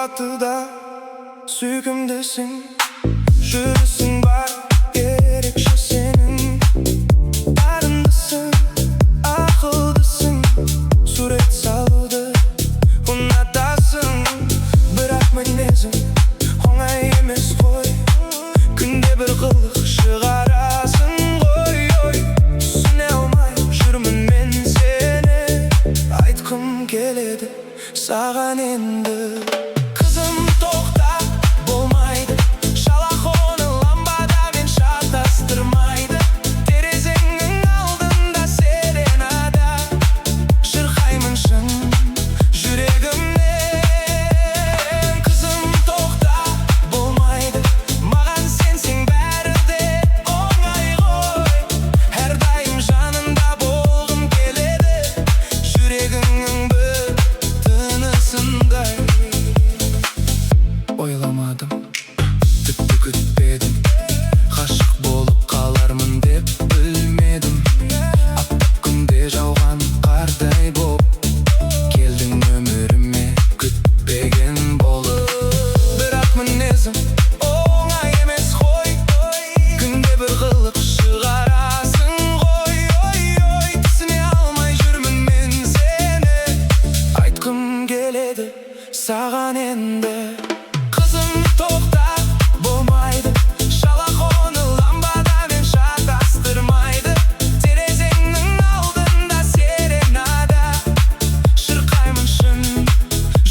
Алматыда сүйкімдісің, жүрісің бар, ерекше сенің. Дарындысың, ақылдысың, сурет салуды ұнатасың. Бірақ мінезің оңай емес қой, күнде бір қылық шығарасың ғой. Түсіне алмай жүрмін мен сені, айтқым келеді саған енді. Қызым тоқта, болмайды, шалақоны ламбадамен шатастырмайды. Терезеңнің алдында серенада, шырқаймын шын жүрегімнен. Қызым тоқта, болмайды, маған сенсең бәрі де оңай ғой. Әрдайым жанында болғым келеді, жүрегіңнің бір тынысындай. Ойламадым, тіпті күтпедім, ғашық болып қалармын деп білмедім. Аптап күнде жауған қардай боп, келдің өміріме күтпеген болып. Бірақ мінезім оңай емес қой, күнде бір қылық шығарасың ғой. Түсіне алмай жүрмін мен сені, айтқым келеді саған енді. Қызым тоқта, болмайды, шалақоны ламбадамен шатастырмайды. Терезеңнің алдында серенада, шырқаймын шын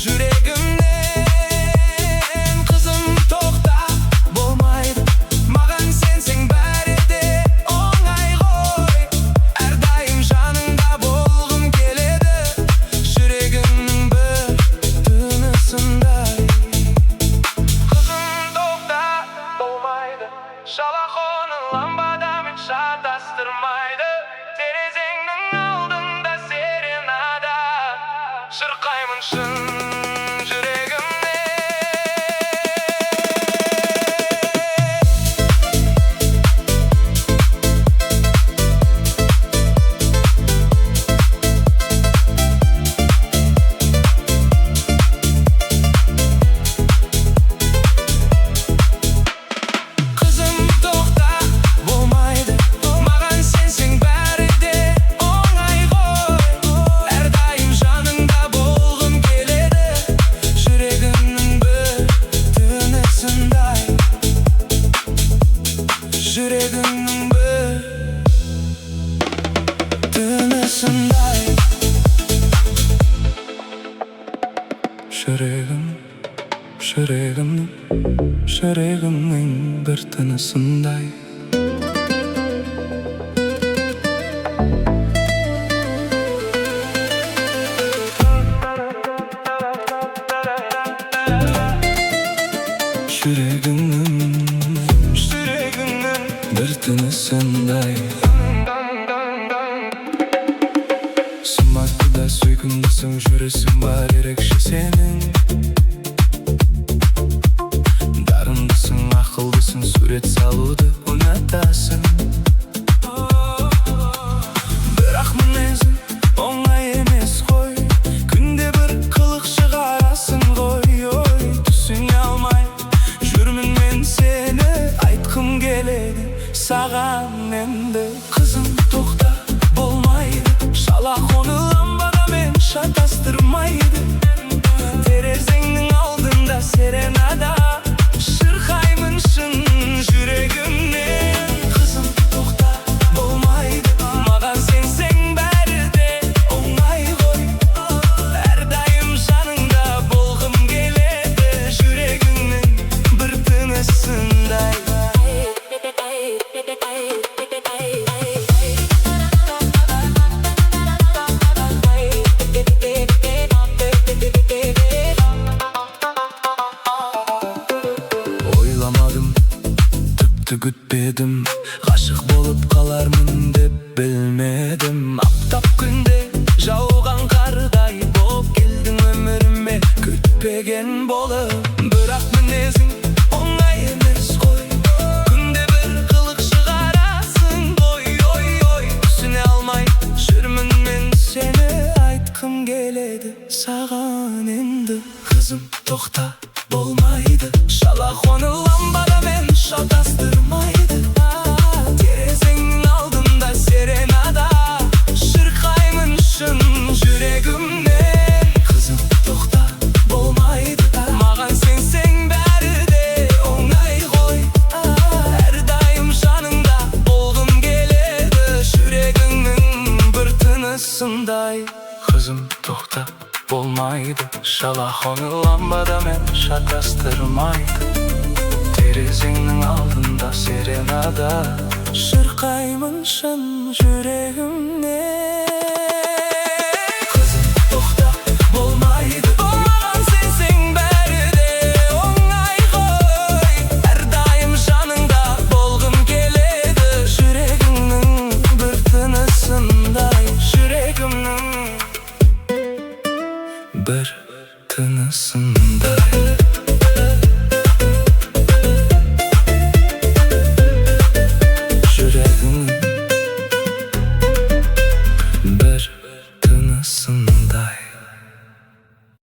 жүрегімнен. Қызым тоқта, болмайды, маған сенсең бәрі де оңай ғой. Әрдайым жаныңда болғым келеді, жүрегімнің бір тынысындай. Қызым тоқта, болмайды, шалақоны ламбадамен шатастырмайды. Терезеңнің алдында серенада, шырқаймын шын жүрегімнен. Қызым тоқта, болмайды, маған сенсең бәрі де оңай ғой. Әрдайым жаныңда болғым келеді, жүрегімнің бір тынысындай. Жүрегімнің бір тынысындай. Жүрегімнің бір тынысындай. Жүрегімнің бір тынысындай. Алматыда сүйкімдісің, жүрісің бар, ерекше сенің. Дарындысың, ақылдысың, сурет салуды ұнатасың. Бірақ мінезің оңай емес қой, күнде бір қылық шығарасың ғой. Түсіне алмай жүрмін мен сені, айтқым келеді саған енді. Қызым тоқта, болмайды, шалақоны ламбадамен шатастырмайды. Терезеңнің алдында серенада, шырқаймын шын жүрегімнен. Қызым тоқта, болмайды, маған сенсең бәрі де оңай ғой. Әрдайым жаныңда болғым келеді, жүрегіңнің бір тынысындай. Ойламадым, тіпті күтпедім, ғашық болып қалармын деп білмедім. Аптап күнде жауған қардай боп, келдің өміріме күтпеген болып. Бірақ мінезің оңай емес қой, күнде бір қылық шығарасың ғой. Түсіне алмай жүрмін мен сені, айтқым келеді саған енді. Kızım toxta bolmaydı, şala onu lambada men şakastırmaydı. Terezenin aldında serenada şırkaymışsın yüreğimden. Kızım toxta bolmaydı, mağan sensen beri de oңай koy. Her daim жаныңда болғым келеді, жүрегіңнің бір тынысындай. Kızım toxta bolmaydı, şalaq onu lambada men şakastırmaydı. Terezenin aldında serenada şırkaymışsın yüreğimden. Kızım toxta bolmaydı, mağan sensen beri de oңай koy. Her daim жаныңда болғым келеді, жүрегіңнің бір тынысындай. Жүрегімнің бір тынысындай.